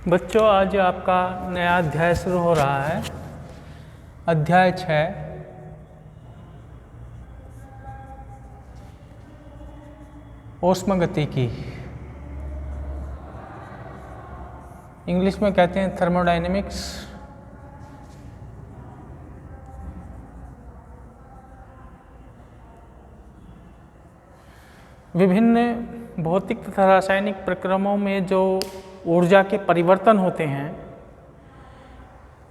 बच्चों, आज आपका नया अध्याय शुरू हो रहा है। अध्याय 6 ऊष्मगतिकी। इंग्लिश में कहते हैं थर्मोडायनेमिक्स। विभिन्न भौतिक तथा रासायनिक प्रक्रमों में जो ऊर्जा के परिवर्तन होते हैं,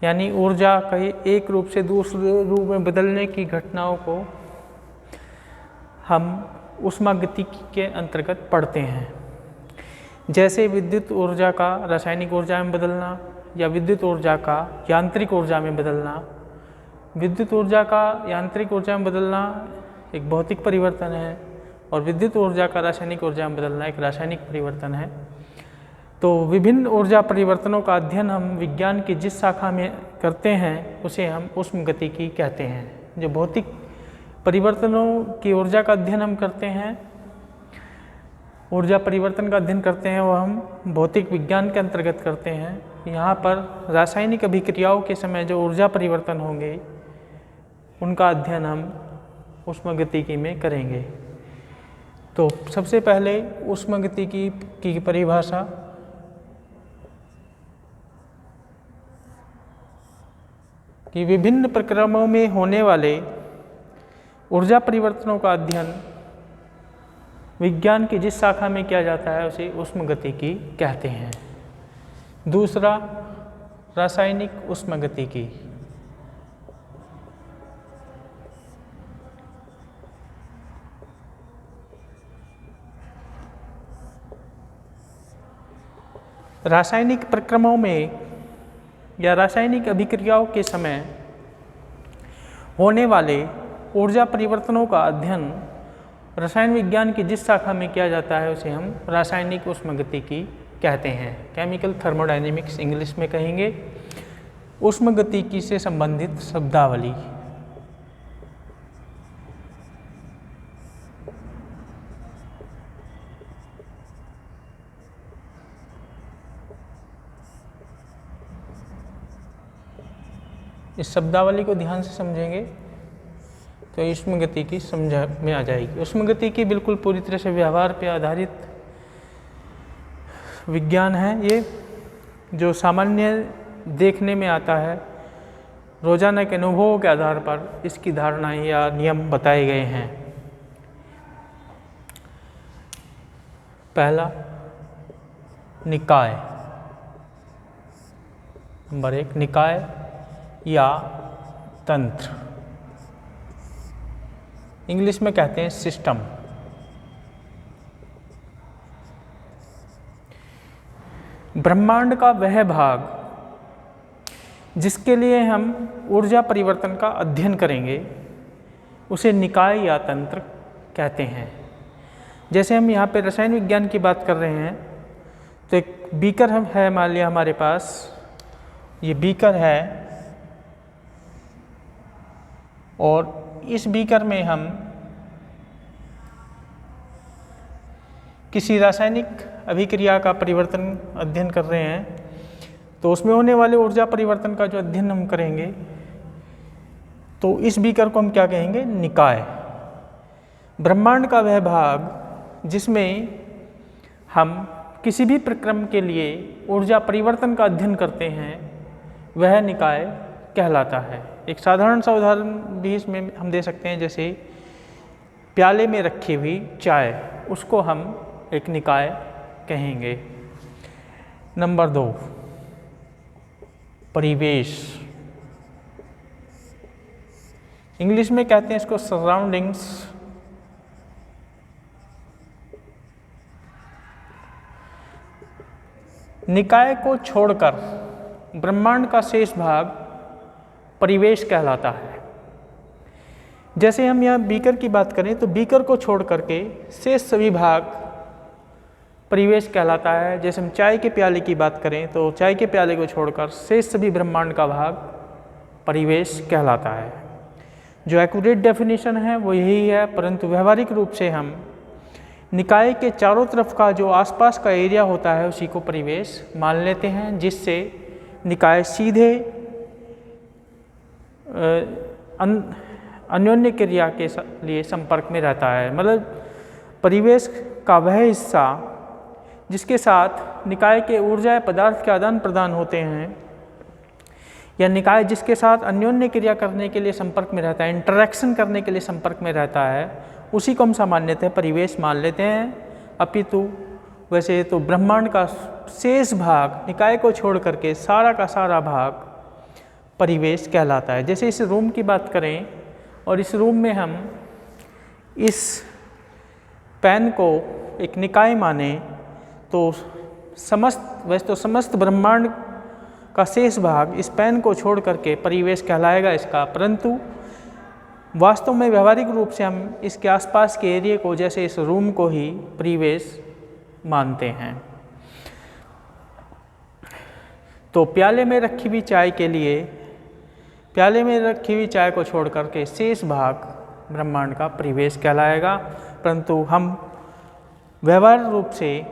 यानी ऊर्जा कहीं एक रूप से दूसरे रूप में बदलने की घटनाओं को हम ऊष्मागतिकी के अंतर्गत पढ़ते हैं। जैसे विद्युत ऊर्जा का रासायनिक ऊर्जा में बदलना या विद्युत ऊर्जा का यांत्रिक ऊर्जा में बदलना। विद्युत ऊर्जा का यांत्रिक ऊर्जा में बदलना एक भौतिक परिवर्तन है और विद्युत ऊर्जा का रासायनिक ऊर्जा में बदलना एक रासायनिक परिवर्तन है। तो विभिन्न ऊर्जा परिवर्तनों का अध्ययन हम विज्ञान की जिस शाखा में करते हैं उसे हम ऊष्मगतिकी कहते हैं। जो भौतिक परिवर्तनों की ऊर्जा का अध्ययन हम करते हैं, ऊर्जा परिवर्तन का अध्ययन करते हैं, वो हम भौतिक विज्ञान के अंतर्गत करते हैं। यहाँ पर रासायनिक अभिक्रियाओं के समय जो ऊर्जा परिवर्तन होंगे उनका अध्ययन हम ऊष्मगतिकी में करेंगे। तो सबसे पहले ऊष्मगतिकी की परिभाषा। कि विभिन्न प्रक्रमों में होने वाले ऊर्जा परिवर्तनों का अध्ययन विज्ञान की जिस शाखा में किया जाता है उसे ऊष्मगतिकी कहते हैं। दूसरा, रासायनिक ऊष्मगतिकी। रासायनिक प्रक्रमों में या रासायनिक अभिक्रियाओं के समय होने वाले ऊर्जा परिवर्तनों का अध्ययन रसायन विज्ञान की जिस शाखा में किया जाता है उसे हम रासायनिक ऊष्मगतिकी कहते हैं। केमिकल थर्मोडायनेमिक्स इंग्लिश में कहेंगे। ऊष्मगतिकी से संबंधित शब्दावली। इस शब्दावली को ध्यान से समझेंगे तो ऊष्मगतिकी समझ में आ जाएगी। ऊष्मगतिकी बिल्कुल पूरी तरह से व्यवहार पर आधारित विज्ञान है। ये जो सामान्य देखने में आता है, रोजाना के अनुभवों के आधार पर इसकी धारणाएं या नियम बताए गए हैं। पहला, निकाय। नंबर 1, निकाय या तंत्र। इंग्लिश में कहते हैं सिस्टम। ब्रह्मांड का वह भाग जिसके लिए हम ऊर्जा परिवर्तन का अध्ययन करेंगे उसे निकाय या तंत्र कहते हैं। जैसे हम यहाँ पे रसायन विज्ञान की बात कर रहे हैं तो एक बीकर है, मान लिया हमारे पास ये बीकर है और इस बीकर में हम किसी रासायनिक अभिक्रिया का परिवर्तन अध्ययन कर रहे हैं। तो उसमें होने वाले ऊर्जा परिवर्तन का जो अध्ययन हम करेंगे तो इस बीकर को हम क्या कहेंगे? निकाय। ब्रह्मांड का वह भाग जिसमें हम किसी भी प्रक्रम के लिए ऊर्जा परिवर्तन का अध्ययन करते हैं वह निकाय कहलाता है। एक साधारण सा उदाहरण भी इसमें हम दे सकते हैं। जैसे प्याले में रखी हुई चाय, उसको हम एक निकाय कहेंगे। नंबर 2, परिवेश। इंग्लिश में कहते हैं इसको सराउंडिंग्स। निकाय को छोड़कर ब्रह्मांड का शेष भाग परिवेश कहलाता है। जैसे हम यहाँ बीकर की बात करें तो बीकर को छोड़ करके शेष सभी भाग परिवेश कहलाता है। जैसे हम चाय के प्याले की बात करें तो चाय के प्याले को छोड़कर शेष सभी ब्रह्मांड का भाग परिवेश कहलाता है। जो एक्यूरेट डेफिनेशन है वो यही है, परंतु व्यवहारिक रूप से हम निकाय के चारों तरफ का जो आसपास का एरिया होता है उसी को परिवेश मान लेते हैं, जिससे निकाय सीधे अन्योन्य क्रिया के लिए संपर्क में रहता है। मतलब परिवेश का वह हिस्सा जिसके साथ निकाय के ऊर्जा पदार्थ के आदान प्रदान होते हैं, या निकाय जिसके साथ अन्योन्य क्रिया करने के लिए संपर्क में रहता है, इंटरैक्शन करने के लिए संपर्क में रहता है, उसी को हम सामान्यतः परिवेश मान लेते हैं। अपितु वैसे तो ब्रह्मांड का शेष भाग निकाय को छोड़ करके सारा का सारा भाग परिवेश कहलाता है। जैसे इस रूम की बात करें और इस रूम में हम इस पेन को एक निकाय माने तो समस्त ब्रह्मांड का शेष भाग इस पेन को छोड़ करके परिवेश कहलाएगा इसका। परंतु वास्तव में व्यावहारिक रूप से हम इसके आसपास के एरिया को, जैसे इस रूम को ही परिवेश मानते हैं। तो प्याले में रखी हुई चाय के लिए, प्याले में रखी हुई चाय को छोड़ करके शेष भाग ब्रह्मांड का परिवेश कहलाएगा। परंतु हम व्यवहार रूप से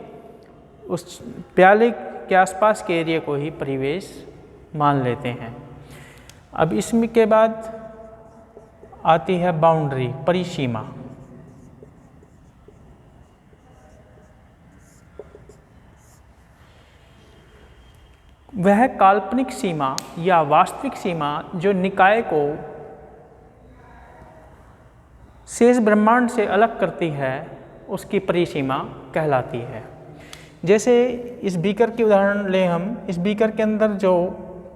उस प्याले के आसपास के एरिया को ही परिवेश मान लेते हैं। अब इसमें के बाद आती है बाउंड्री, परिसीमा। वह काल्पनिक सीमा या वास्तविक सीमा जो निकाय को शेष ब्रह्मांड से अलग करती है, उसकी परिसीमा कहलाती है। जैसे इस बीकर की उदाहरण लें हम, इस बीकर के अंदर जो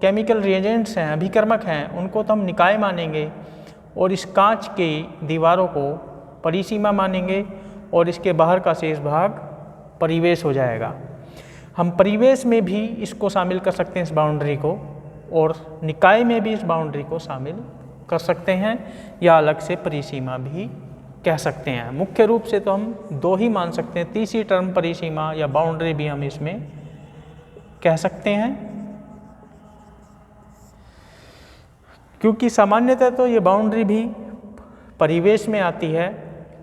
केमिकल रिएजेंट्स हैं, अभिकर्मक हैं, उनको तो हम निकाय मानेंगे और इस कांच की दीवारों को परिसीमा मानेंगे और इसके बाहर का शेष भाग परिवेश हो जाएगा। हम परिवेश में भी इसको शामिल कर सकते हैं, इस बाउंड्री को, और निकाय में भी इस बाउंड्री को शामिल कर सकते हैं, या अलग से परिसीमा भी कह सकते हैं। मुख्य रूप से तो हम दो ही मान सकते हैं, तीसरी टर्म परिसीमा या बाउंड्री भी हम इसमें कह सकते हैं, क्योंकि सामान्यतः तो ये बाउंड्री भी परिवेश में आती है,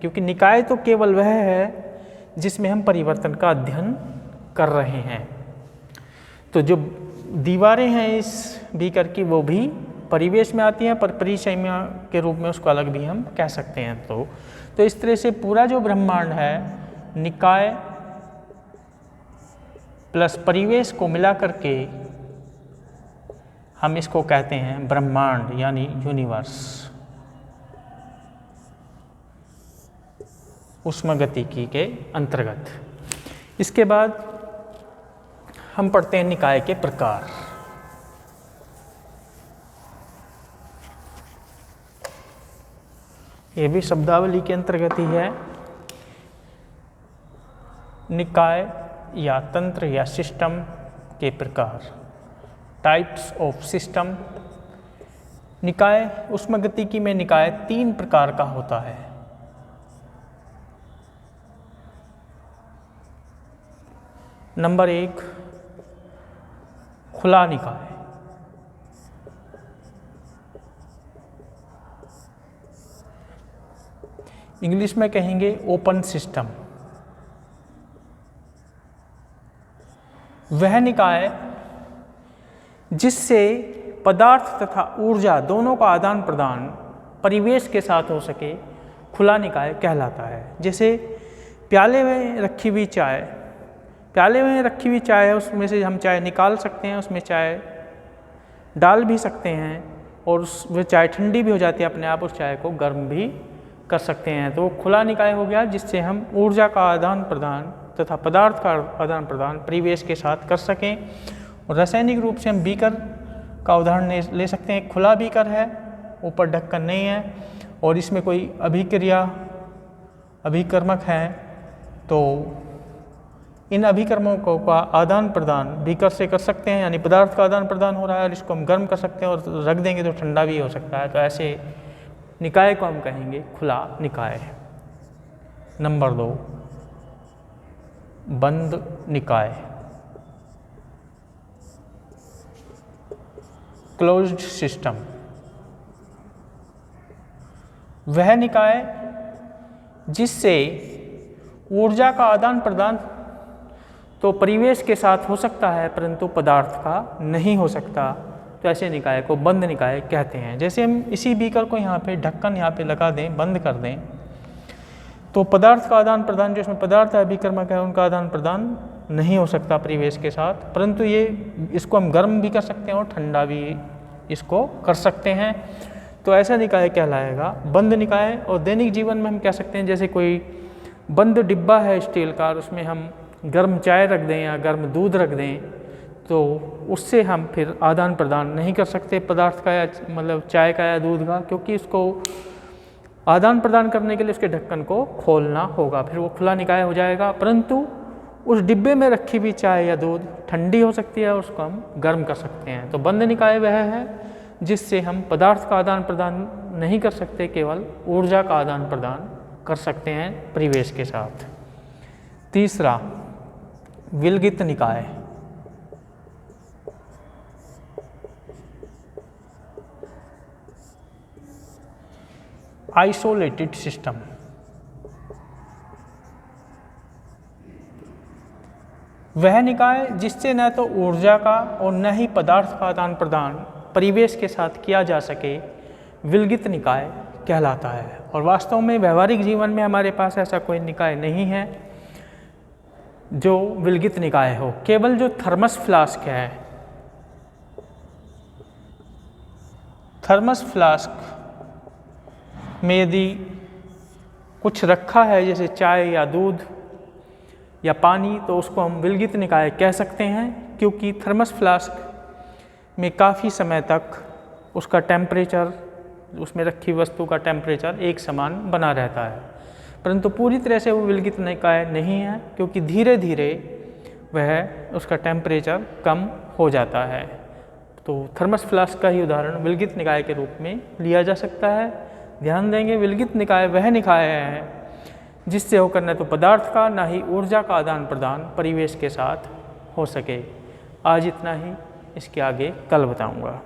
क्योंकि निकाय तो केवल वह है जिसमें हम परिवर्तन का अध्ययन कर रहे हैं। तो जो दीवारें हैं इस बीकर की, वो भी परिवेश में आती हैं, पर परिसीमा के रूप में उसको अलग भी हम कह सकते हैं। तो इस तरह से पूरा जो ब्रह्मांड है, निकाय प्लस परिवेश को मिला करके हम इसको कहते हैं ब्रह्मांड, यानी यूनिवर्स, ऊष्मगतिकी के अंतर्गत। इसके बाद हम पढ़ते हैं निकाय के प्रकार। ये भी शब्दावली के अंतर्गत ही है। निकाय या तंत्र या सिस्टम के प्रकार, टाइप्स ऑफ सिस्टम। निकाय, ऊष्मगतिकी में निकाय 3 प्रकार का होता है। नंबर 1, खुला निकाय। इंग्लिश में कहेंगे ओपन सिस्टम। वह निकाय जिससे पदार्थ तथा ऊर्जा दोनों का आदान प्रदान परिवेश के साथ हो सके, खुला निकाय कहलाता है। जैसे प्याले में रखी हुई चाय, प्याले में रखी हुई चाय है, उसमें से हम चाय निकाल सकते हैं, उसमें चाय डाल भी सकते हैं, और वह चाय ठंडी भी हो जाती है अपने आप, उस चाय को गर्म भी कर सकते हैं। तो खुला निकाय हो गया जिससे हम ऊर्जा का आदान प्रदान तथा पदार्थ का आदान प्रदान परिवेश के साथ कर सकें। और रासायनिक रूप से हम बीकर का उदाहरण ले सकते हैं। खुला बीकर है, ऊपर ढक्कन नहीं है, और इसमें कोई अभिकर्मक हैं, तो इन अभिकर्मकों का आदान प्रदान बीकर से कर सकते हैं, यानी पदार्थ का आदान प्रदान हो रहा है, और इसको हम गर्म कर सकते हैं और रख देंगे तो ठंडा भी हो सकता है। तो ऐसे निकाय को हम कहेंगे खुला निकाय। नंबर 2, बंद निकाय, क्लोज्ड सिस्टम। वह निकाय जिससे ऊर्जा का आदान प्रदान तो परिवेश के साथ हो सकता है, परंतु पदार्थ का नहीं हो सकता। तो ऐसे निकाय को बंद निकाय कहते हैं। जैसे हम इसी बीकर को यहाँ पे ढक्कन यहाँ पे लगा दें, बंद कर दें, तो पदार्थ का आदान प्रदान, जो इसमें पदार्थ है बीकर में, उनका आदान प्रदान नहीं हो सकता परिवेश के साथ, परंतु इसको हम गर्म भी कर सकते हैं और ठंडा भी इसको कर सकते हैं। तो ऐसा निकाय कहलाएगा बंद निकाय। और दैनिक जीवन में हम कह सकते हैं, जैसे कोई बंद डिब्बा है स्टील का, उसमें हम गर्म चाय रख दें या गर्म दूध रख दें, तो उससे हम फिर आदान प्रदान नहीं कर सकते पदार्थ का, या मतलब चाय का या दूध का, क्योंकि इसको आदान प्रदान करने के लिए उसके ढक्कन को खोलना होगा, फिर वो खुला निकाय हो जाएगा। परंतु उस डिब्बे में रखी हुई चाय या दूध ठंडी हो सकती है, उसको हम गर्म कर सकते हैं। तो बंद निकाय वह है जिससे हम पदार्थ का आदान प्रदान नहीं कर सकते, केवल ऊर्जा का आदान प्रदान कर सकते हैं परिवेश के साथ। तीसरा, विलगित निकाय। Isolated system. वह निकाय जिससे न तो ऊर्जा का और न ही पदार्थ का आदान प्रदान परिवेश के साथ किया जा सके, विलगित निकाय कहलाता है। और वास्तव में व्यवहारिक जीवन में हमारे पास ऐसा कोई निकाय नहीं है जो विलगित निकाय हो। केवल जो थर्मस फ्लास्क है, थर्मस फ्लास्क में यदि कुछ रखा है, जैसे चाय या दूध या पानी, तो उसको हम विलगित निकाय कह सकते हैं, क्योंकि थर्मस फ्लास्क में काफ़ी समय तक उसका टेम्परेचर, उसमें रखी वस्तु का टेम्परेचर एक समान बना रहता है। परंतु पूरी तरह से वो विलगित निकाय नहीं है, क्योंकि धीरे धीरे वह उसका टेम्परेचर कम हो जाता है। तो थर्मस फ्लास्क का ही उदाहरण विलगित निकाय के रूप में लिया जा सकता है। ध्यान देंगे, विलगित निकाय वह निकाय है जिससे होकर न तो पदार्थ का न ही ऊर्जा का आदान प्रदान परिवेश के साथ हो सके। आज इतना ही, इसके आगे कल बताऊंगा।